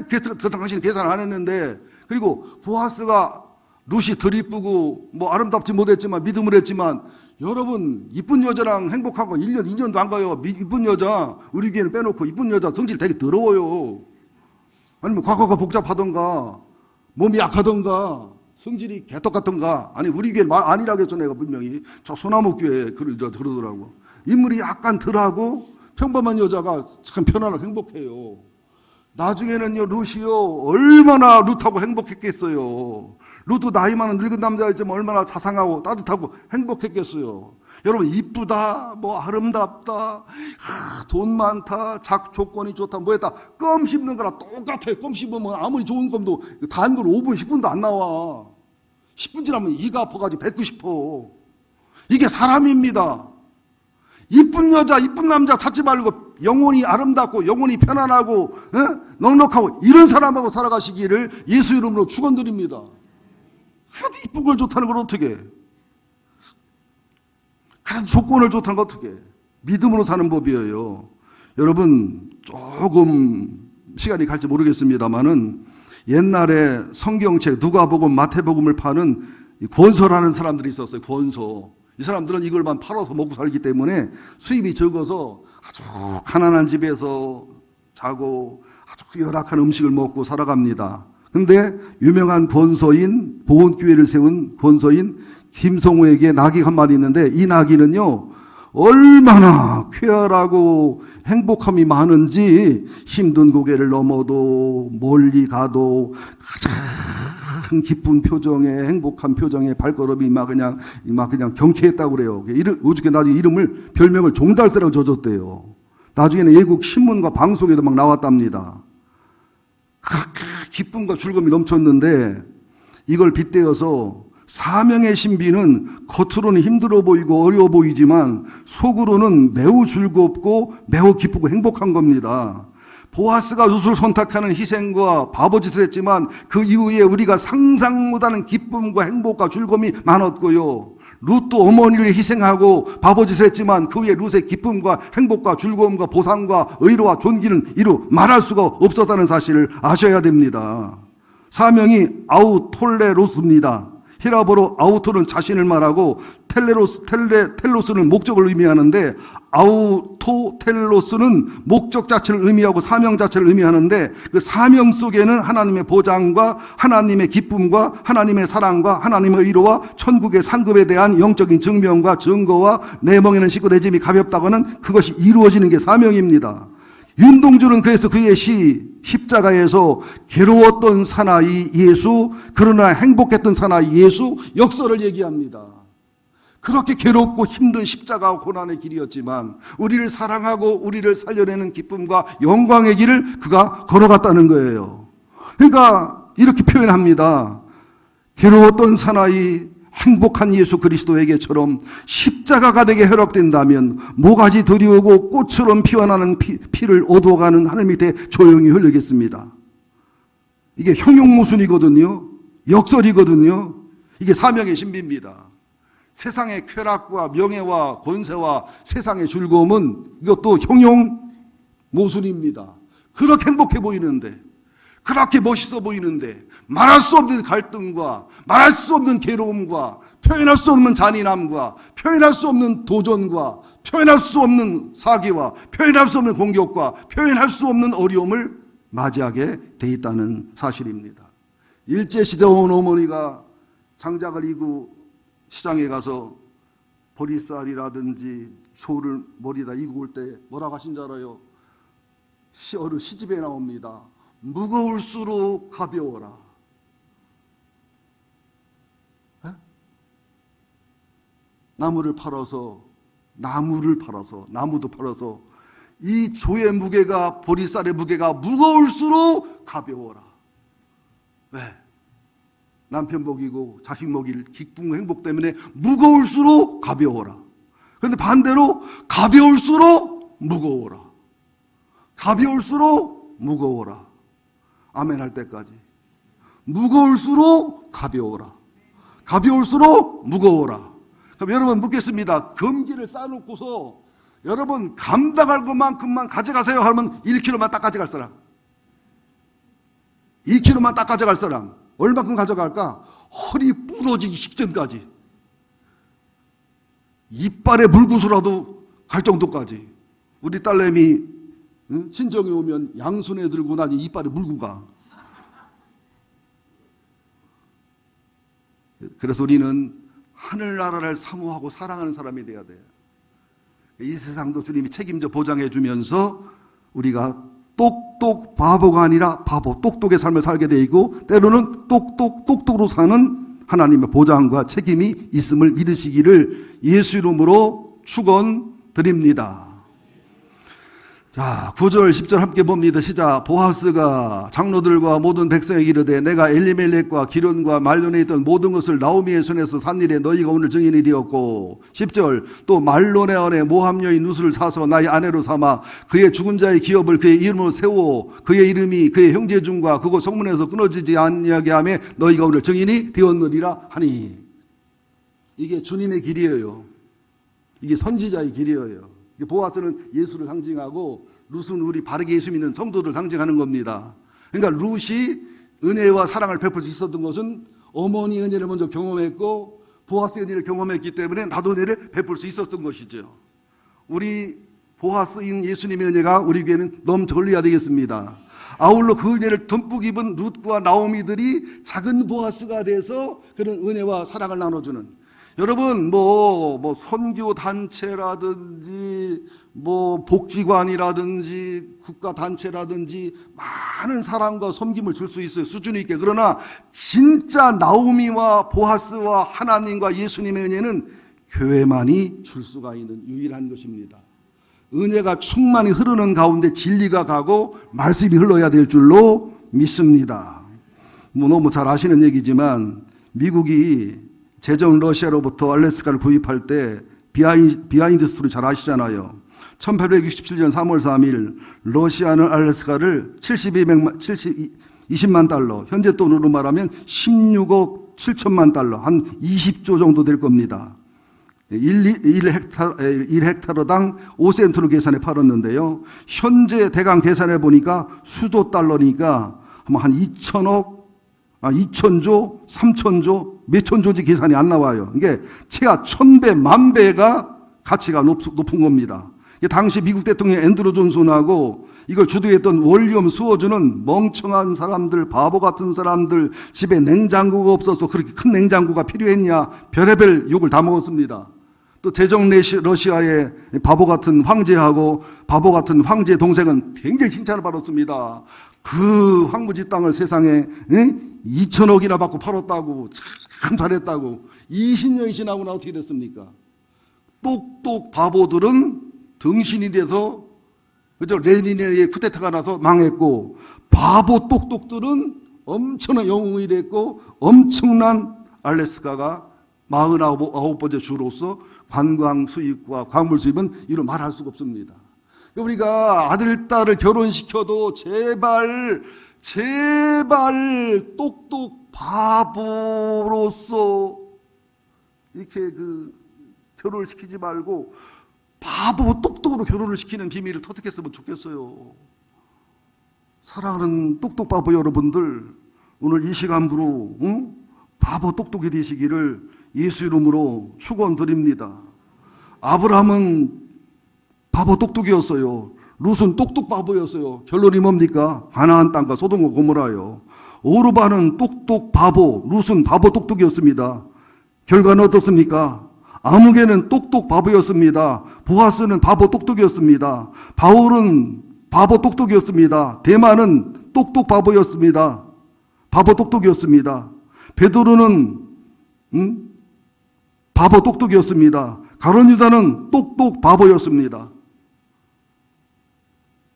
그 당시는 계산 안 했는데. 그리고 보아스가 룻이 덜 이쁘고 뭐 아름답지 못했지만 믿음을 했지만 여러분, 이쁜 여자랑 행복한 거 1년, 2년도 안 가요. 이쁜 여자, 우리 교회는 빼놓고 이쁜 여자 성질 되게 더러워요. 아니면 과거가 복잡하던가, 몸이 약하던가, 성질이 개떡 같던가. 아니, 우리 교회는 아니라고 했죠, 내가 분명히. 저 소나무 교회 그러더라고. 인물이 약간 덜하고 평범한 여자가 참 편안하고 행복해요. 나중에는요, 룻이요, 얼마나 룻하고 행복했겠어요. 룻도 나이 많은 늙은 남자였지만 얼마나 자상하고 따뜻하고 행복했겠어요. 여러분, 이쁘다, 뭐 아름답다, 돈 많다, 조건이 좋다, 뭐 했다. 껌 씹는 거랑 똑같아요. 껌 씹으면 아무리 좋은 껌도 단 걸 5분, 10분도 안 나와. 10분 지나면 이가 아파가지고 뱉고 싶어. 이게 사람입니다. 이쁜 여자, 이쁜 남자 찾지 말고 영혼이 아름답고 영혼이 편안하고 넉넉하고 이런 사람하고 살아가시기를 예수 이름으로 축원드립니다. 그래도 이쁜 걸 좋다는 걸 어떻게 해? 그래도 조건을 좋다는 걸 어떻게 해? 믿음으로 사는 법이에요. 여러분, 조금 시간이 갈지 모르겠습니다만은 옛날에 성경책 누가복음, 마태복음을 파는 권서라는 사람들이 있었어요. 권서. 이 사람들은 이걸만 팔아서 먹고 살기 때문에 수입이 적어서 아주 가난한 집에서 자고 아주 열악한 음식을 먹고 살아갑니다. 근데 유명한 권서인, 보온교회를 세운 권서인 김성우에게 나귀가 한 마리 있는데 이 나귀는요, 얼마나 쾌활하고 행복함이 많은지 힘든 고개를 넘어도 멀리 가도 가장 기쁜 표정에 행복한 표정에 발걸음이 막 그냥 경쾌했다고 그래요. 어저께 나중에 별명을 종달새라고 져줬대요. 나중에는 외국 신문과 방송에도 막 나왔답니다. 그렇게 기쁨과 즐거움이 넘쳤는데 이걸 빗대어서 사명의 신비는 겉으로는 힘들어 보이고 어려워 보이지만 속으로는 매우 즐겁고 매우 기쁘고 행복한 겁니다. 보아스가 룻을 선택하는 희생과 바보짓을 했지만 그 이후에 우리가 상상 못하는 기쁨과 행복과 즐거움이 많았고요. 룻도 어머니를 희생하고 바보짓을 했지만 그 후에 룻의 기쁨과 행복과 즐거움과 보상과 의로와 존귀는 이루 말할 수가 없었다는 사실을 아셔야 됩니다. 사명이 아우톨레로스입니다. 히라보로 아우토는 자신을 말하고 텔로스는 목적을 의미하는데 아우토텔로스는 목적 자체를 의미하고 사명 자체를 의미하는데 그 사명 속에는 하나님의 보장과 하나님의 기쁨과 하나님의 사랑과 하나님의 의로와 천국의 상급에 대한 영적인 증명과 증거와 내 멍에는 씻고 내 짐이 가볍다고는 그것이 이루어지는 게 사명입니다. 윤동주는 그래서 그의 십자가에서 괴로웠던 사나이 예수, 그러나 행복했던 사나이 예수 역설을 얘기합니다. 그렇게 괴롭고 힘든 십자가와 고난의 길이었지만 우리를 사랑하고 우리를 살려내는 기쁨과 영광의 길을 그가 걸어갔다는 거예요. 그러니까 이렇게 표현합니다. 괴로웠던 사나이 행복한 예수 그리스도에게처럼 십자가가 되게 허락된다면 모가지 들이오고 꽃처럼 피어나는 피를 어두워가는 하늘 밑에 조용히 흘리겠습니다. 이게 형용모순이거든요. 역설이거든요. 이게 사명의 신비입니다. 세상의 쾌락과 명예와 권세와 세상의 즐거움은 이것도 형용모순입니다. 그렇게 행복해 보이는데, 그렇게 멋있어 보이는데 말할 수 없는 갈등과 말할 수 없는 괴로움과 표현할 수 없는 잔인함과 표현할 수 없는 도전과 표현할 수 없는 사기와 표현할 수 없는 공격과 표현할 수 없는 어려움을 맞이하게 돼 있다는 사실입니다. 일제시대 온 어머니가 장작을 이고 시장에 가서 보리쌀이라든지 소를 머리에다 이고 올 때 뭐라고 하신 줄 알아요? 어느 시집에 나옵니다. 무거울수록 가벼워라. 에? 나무도 팔아서 이 조의 무게가 보리쌀의 무게가 무거울수록 가벼워라. 왜? 남편 먹이고 자식 먹일 기쁨과 행복 때문에 무거울수록 가벼워라. 그런데 반대로 가벼울수록 무거워라. 가벼울수록 무거워라. 아멘 할 때까지. 무거울수록 가벼워라. 가벼울수록 무거워라. 그럼 여러분 묻겠습니다. 금기를 쌓아놓고서 여러분 감당할 것만큼만 가져가세요 하면 1kg만 딱 가져갈 사람, 2kg만 딱 가져갈 사람, 얼마큼 가져갈까? 허리 부러지기 직전까지. 이빨에 물구서라도 갈 정도까지. 우리 딸내미 친정에 오면 양손에 들고 나니 이빨에 물고 가. 그래서 우리는 하늘나라를 사모하고 사랑하는 사람이 돼야 돼요. 이 세상도 주님이 책임져 보장해 주면서 우리가 똑똑 바보가 아니라 바보 똑똑의 삶을 살게 되고, 때로는 똑똑으로 사는 하나님의 보장과 책임이 있음을 믿으시기를 예수 이름으로 축원드립니다. 자, 9절 10절 함께 봅니다. 시작. 보아스가 장로들과 모든 백성에게 이르되 내가 엘리멜렉과 기론과 말론에 있던 모든 것을 나오미의 손에서 산 일에 너희가 오늘 증인이 되었고, 10절 또 말론의 아내 모함 여인 루스를 사서 나의 아내로 삼아 그의 죽은 자의 기업을 그의 이름으로 세워 그의 이름이 그의 형제 중과 그곳 성문에서 끊어지지 아니하게 하며 너희가 오늘 증인이 되었느니라 하니. 이게 주님의 길이에요. 이게 선지자의 길이에요. 보아스는 예수를 상징하고 룻은 우리 바르게 예수 믿는 성도를 상징하는 겁니다. 그러니까 룻이 은혜와 사랑을 베풀 수 있었던 것은 어머니 은혜를 먼저 경험했고 보아스의 은혜를 경험했기 때문에 나도 은혜를 베풀 수 있었던 것이죠. 우리 보아스인 예수님의 은혜가 우리 교회는 넘쳐 흘려야 되겠습니다. 아울러 그 은혜를 듬뿍 입은 룻과 나오미들이 작은 보아스가 돼서 그런 은혜와 사랑을 나눠주는, 여러분 선교 단체라든지 복지관이라든지 국가 단체라든지 많은 사랑과 섬김을 줄 수 있어요, 수준 있게. 그러나 진짜 나오미와 보아스와 하나님과 예수님의 은혜는 교회만이 줄 수가 있는 유일한 것입니다. 은혜가 충만히 흐르는 가운데 진리가 가고 말씀이 흘러야 될 줄로 믿습니다. 너무 잘 아시는 얘기지만 미국이 제정 러시아로부터 알래스카를 구입할 때 비하인드 스토리 잘 아시잖아요. 1867년 3월 3일 러시아는 알래스카를 20만 달러, 현재 돈으로 말하면 16억 7천만 달러, 한 20조 정도 될 겁니다. 1헥타르당 5센트로 계산해 팔았는데요. 현재 대강 계산해 보니까 수조 달러니까 한 2천억, 2천조, 3천조, 몇천조지 계산이 안 나와요. 이게 최하 1000배, 10,000배가 가치가 높은 겁니다. 당시 미국 대통령 앤드루 존슨하고 이걸 주도했던 월리엄 스워즈는 멍청한 사람들, 바보 같은 사람들, 집에 냉장고가 없어서 그렇게 큰 냉장고가 필요했냐, 별의별 욕을 다 먹었습니다. 또 제정 러시아의 바보 같은 황제하고 바보 같은 황제 동생은 굉장히 칭찬을 받았습니다. 그 황무지 땅을 세상에 2천억이나 받고 팔았다고, 참 잘했다고. 20년이 지나고 어떻게 됐습니까? 똑똑 바보들은 등신이 돼서, 그죠? 레닌의 쿠데타가 나서 망했고, 바보 똑똑들은 엄청난 영웅이 됐고, 엄청난 알래스카가 49번째 주로서 관광 수입과 광물 수입은 이루 말할 수가 없습니다. 우리가 아들, 딸을 결혼시켜도 제발 똑똑 바보로서 이렇게 결혼을 시키지 말고 바보 똑똑으로 결혼을 시키는 비밀을 터득했으면 좋겠어요. 사랑하는 똑똑 바보 여러분들, 오늘 이 시간부로 바보 똑똑이 되시기를 예수 이름으로 축원드립니다. 아브라함은 바보 똑똑이었어요. 룻은 똑똑 바보였어요. 결론이 뭡니까? 가나안 땅과 소돔과 고모라요. 오르바는 똑똑 바보, 룻은 바보 똑똑이었습니다. 결과는 어떻습니까? 아무개는 똑똑 바보였습니다. 보아스는 바보 똑똑이었습니다. 바울은 바보 똑똑이었습니다. 데마는 똑똑 바보였습니다. 바보 똑똑이었습니다. 베드로는 바보 똑똑이었습니다. 가룟 유다는 똑똑 바보였습니다.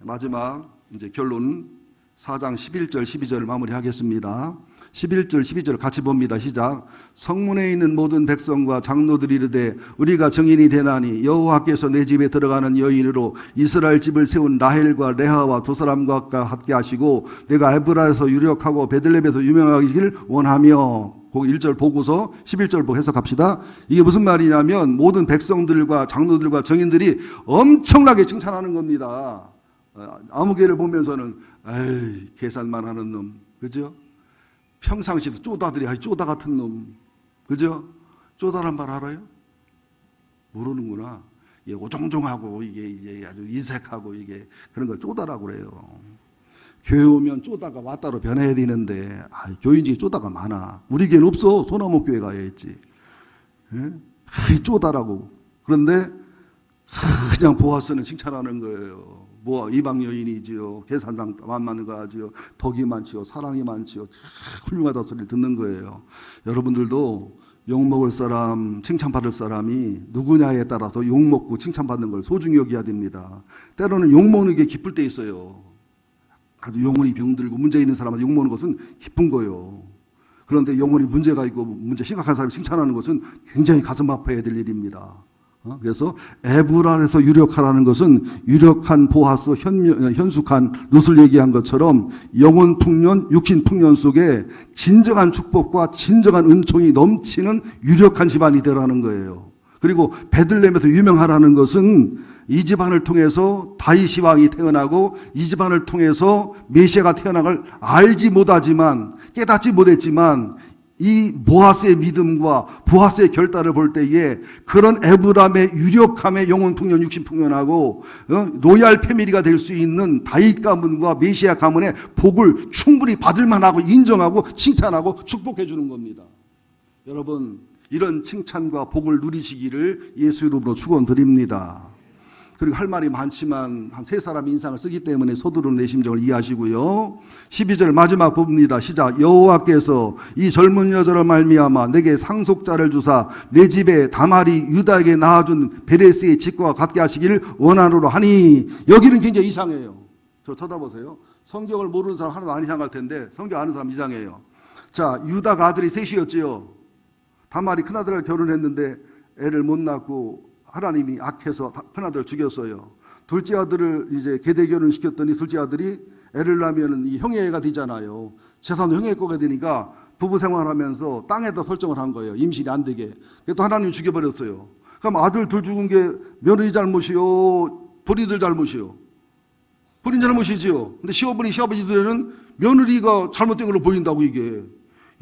마지막 이제 결론 4장 11절 12절을 마무리하겠습니다. 11절 12절 같이 봅니다. 시작. 성문에 있는 모든 백성과 장로들이 이르되 우리가 증인이 되나니 여호와께서 내 집에 들어가는 여인으로 이스라엘 집을 세운 라헬과 레아와 두 사람과 함께 하시고 내가 에브라에서 유력하고 베들레헴에서 유명하기를 원하며. 1절 보고서 11절 보고 해석합시다. 이게 무슨 말이냐면 모든 백성들과 장로들과 정인들이 엄청나게 칭찬하는 겁니다. 아무개를 보면서는 에이 계산만 하는 놈, 그죠? 평상시도 쪼다들이 쪼다 같은 놈, 그죠? 쪼다란 말 알아요? 모르는구나. 이게 오종종하고 이게 아주 인색하고 이게 그런 걸 쪼다라고 그래요. 교회 오면 쪼다가 왔다로 변해야 되는데 교인 중에 쪼다가 많아. 우리 교회는 없어. 소나무 교회 가야지. 쪼다라고. 그런데 그냥 보아스는 칭찬하는 거예요. 뭐 이방 여인이지요. 계산상 만만한 거 하지요. 덕이 많지요. 사랑이 많지요. 훌륭하다 소리를 듣는 거예요. 여러분들도 욕먹을 사람, 칭찬받을 사람이 누구냐에 따라서 욕먹고 칭찬받는 걸 소중히 여겨야 됩니다. 때로는 욕먹는 게 기쁠 때 있어요. 아주 영혼이 병들고 문제 있는 사람한테 욕먹는 것은 기쁜 거예요. 그런데 영혼이 문제가 있고 문제 심각한 사람이 칭찬하는 것은 굉장히 가슴 아파야 될 일입니다. 그래서 에브랄에서 유력하라는 것은 유력한 보아스, 현숙한 룻을 얘기한 것처럼 영혼 풍년, 육신 풍년 속에 진정한 축복과 진정한 은총이 넘치는 유력한 집안이 되라는 거예요. 그리고 베들레헴에서 유명하라는 것은 이 집안을 통해서 다윗 왕이 태어나고 이 집안을 통해서 메시아가 태어난 걸 알지 못하지만 깨닫지 못했지만 이 보아스의 믿음과 보아스의 결단을 볼 때에 그런 에브람의 유력함의 영혼 풍년, 육신 풍년하고 로얄 패밀리가 될 수 있는 다윗 가문과 메시아 가문의 복을 충분히 받을 만하고 인정하고 칭찬하고 축복해 주는 겁니다. 여러분 이런 칭찬과 복을 누리시기를 예수 이름으로 축원드립니다. 그리고 할 말이 많지만 한 세 사람이 인상을 쓰기 때문에 서두르는 내 심정을 이해하시고요. 12절 마지막 부분입니다. 시작. 여호와께서 이 젊은 여자를 말미암아 내게 상속자를 주사 내 집에 다말이 유다에게 낳아준 베레스의 집과 같게 하시기를 원하노라 하니. 여기는 굉장히 이상해요. 저 쳐다보세요. 성경을 모르는 사람 하나도 안 이상할 텐데 성경 아는 사람 이상해요. 자, 유다가 아들이 셋이었지요. 다말이 큰아들을 결혼했는데 애를 못 낳고 하나님이 악해서 큰아들을 죽였어요. 둘째 아들을 이제 계대 결혼시켰더니 둘째 아들이 애를 낳으면 이 형의 애가 되잖아요. 재산도 형의 거가 되니까 부부 생활하면서 땅에다 설정을 한 거예요. 임신이 안 되게. 또 하나님이 죽여버렸어요. 그럼 아들 둘 죽은 게 며느리 잘못이요? 본인들 잘못이요? 본인 잘못이지요. 근데 시어머니, 시아버지들은 며느리가 잘못된 걸로 보인다고 이게.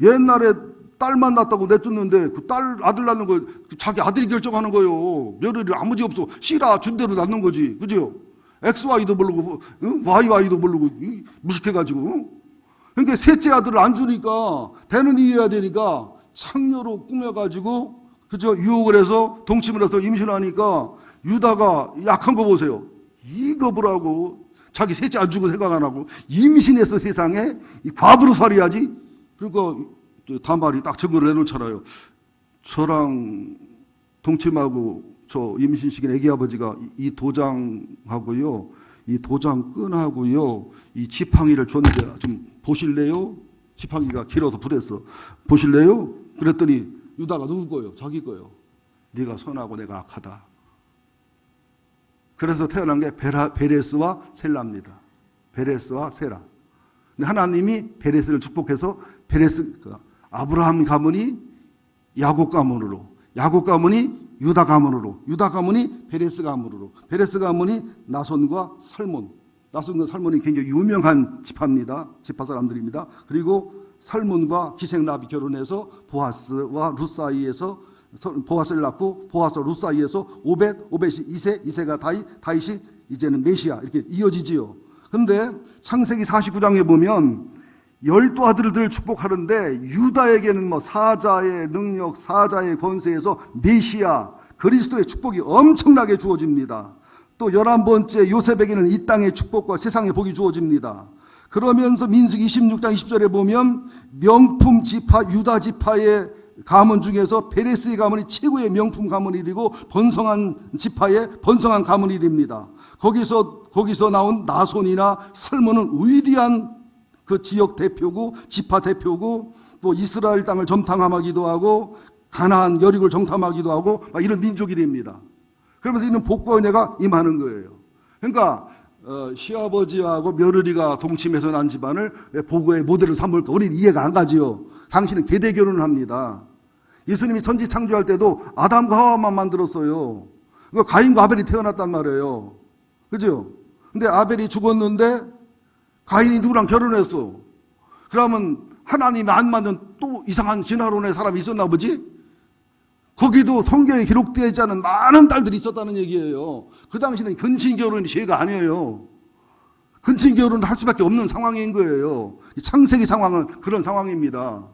옛날에 딸만 낳았다고 내쫓는데 그 딸 아들 낳는 거 자기 아들이 결정하는 거예요. 며느리 아무 지 없어. 씨라 준 대로 낳는 거지. 그죠? XY도 모르고 YY도 모르고 무식해가지고. 그러니까 셋째 아들을 안 주니까 대는 이해해야 되니까 상녀로 꾸며가지고 그죠? 유혹을 해서 동침을 해서 임신하니까 유다가 약한 거 보세요. 이거 보라고 자기 셋째 안 주고 생각 안 하고 임신해서 세상에 이 과부로 살아야지. 그러니까 다말이 딱 증거를 내놓잖아요. 저랑 동침하고 저 임신 시기에 애기 아버지가 이 도장하고요, 이 도장끈하고요, 이 지팡이를 줬는데 좀 보실래요? 지팡이가 길어서 부랬어. 보실래요? 그랬더니 유다가 누구 거예요? 자기 거예요. 네가 선하고 내가 악하다. 그래서 태어난 게 베레스와 셀라입니다. 베레스와 세라. 하나님이 베레스를 축복해서 베레스 아브라함 가문이 야곱 가문으로, 야곱 가문이 유다 가문으로, 유다 가문이 베레스 가문으로, 베레스 가문이 나손과 살몬, 나손과 살몬이 굉장히 유명한 지파입니다. 지파 사람들입니다. 그리고 살몬과 기생랍이 결혼해서 보아스와 룻 사이에서 보아스를 낳고 보아스와 룻 사이에서 오벳이 이세가 다윗이 이제는 메시아 이렇게 이어지지요. 그런데 창세기 49장에 보면 12아들을 축복하는데 유다에게는 뭐 사자의 능력, 사자의 권세에서 메시아, 그리스도의 축복이 엄청나게 주어집니다. 또 11번째 요셉에게는 이 땅의 축복과 세상의 복이 주어집니다. 그러면서 민수기 26장 20절에 보면 명품 지파, 유다 지파의 가문 중에서 베레스의 가문이 최고의 명품 가문이 되고 번성한 지파의 번성한 가문이 됩니다. 거기서 나온 나손이나 살몬은 위대한 그 지역 대표고 지파 대표고 또 이스라엘 땅을 점탐하기도 하고 가나안 여리고를 정탐하기도 하고 이런 민족이 됩니다. 그러면서 이는 복과 은혜가 임하는 거예요. 그러니까 시아버지하고 며느리가 동침해서 난 집안을 왜 복의 모델을 삼을까? 우리는 이해가 안 가지요. 당신은 계대 결혼을 합니다. 예수님이 천지 창조할 때도 아담과 하와만 만들었어요. 그러니까 가인과 아벨이 태어났단 말이에요. 그죠? 근데 아벨이 죽었는데 가인이 누구랑 결혼했어. 그러면 하나님이 안 맞는 또 이상한 진화론의 사람이 있었나 보지? 거기도 성경에 기록되지 않은 많은 딸들이 있었다는 얘기예요. 그 당시는 근친 결혼이 죄가 아니에요. 근친 결혼을 할 수밖에 없는 상황인 거예요. 창세기 상황은 그런 상황입니다.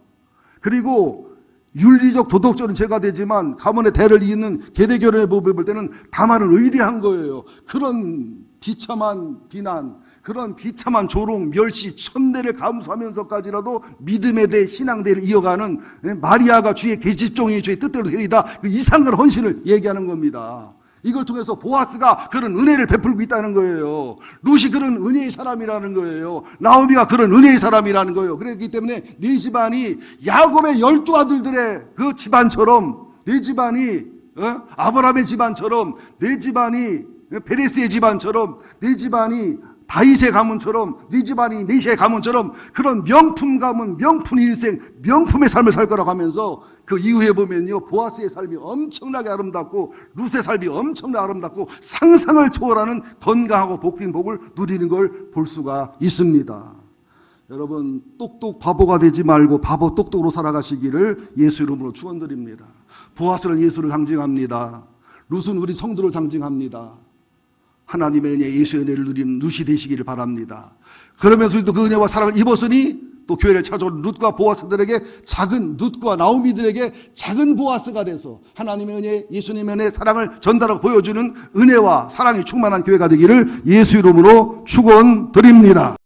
그리고 윤리적 도덕적인 죄가 되지만 가문의 대를 잇는 계대결혼의 법을 볼 때는 다만은 의대한 거예요. 그런 비참한 비난, 그런 비참한 조롱, 멸시, 천대를 감수하면서까지라도 믿음에 대해 신앙대를 이어가는 마리아가 주의 계집종이 주의 뜻대로 되리다, 그 이상한 헌신을 얘기하는 겁니다. 이걸 통해서 보아스가 그런 은혜를 베풀고 있다는 거예요. 룻이 그런 은혜의 사람이라는 거예요. 나오미가 그런 은혜의 사람이라는 거예요. 그렇기 때문에 네 집안이 야곱의 12아들들의 그 집안처럼, 네 집안이 아브라함의 집안처럼, 네 집안이 베레스의 집안처럼, 네 집안이 다윗의 가문처럼, 네 집안이 메시아의 가문처럼 그런 명품 가문, 명품 일생, 명품의 삶을 살 거라고 하면서 그 이후에 보면요, 보아스의 삶이 엄청나게 아름답고 룻의 삶이 엄청나게 아름답고 상상을 초월하는 건강하고 복된 복을 누리는 걸 볼 수가 있습니다. 여러분, 똑똑 바보가 되지 말고 바보 똑똑으로 살아가시기를 예수 이름으로 축원드립니다. 보아스는 예수를 상징합니다. 룻은 우리 성도를 상징합니다. 하나님의 은혜, 예수의 은혜를 누리는 룻이 되시기를 바랍니다. 그러면서 우리도 그 은혜와 사랑을 입었으니 또 교회를 찾아온 룻과 보아스들에게, 작은 룻과 나오미들에게 작은 보아스가 돼서 하나님의 은혜, 예수님의 은혜, 사랑을 전달하고 보여주는 은혜와 사랑이 충만한 교회가 되기를 예수 이름으로 축원드립니다.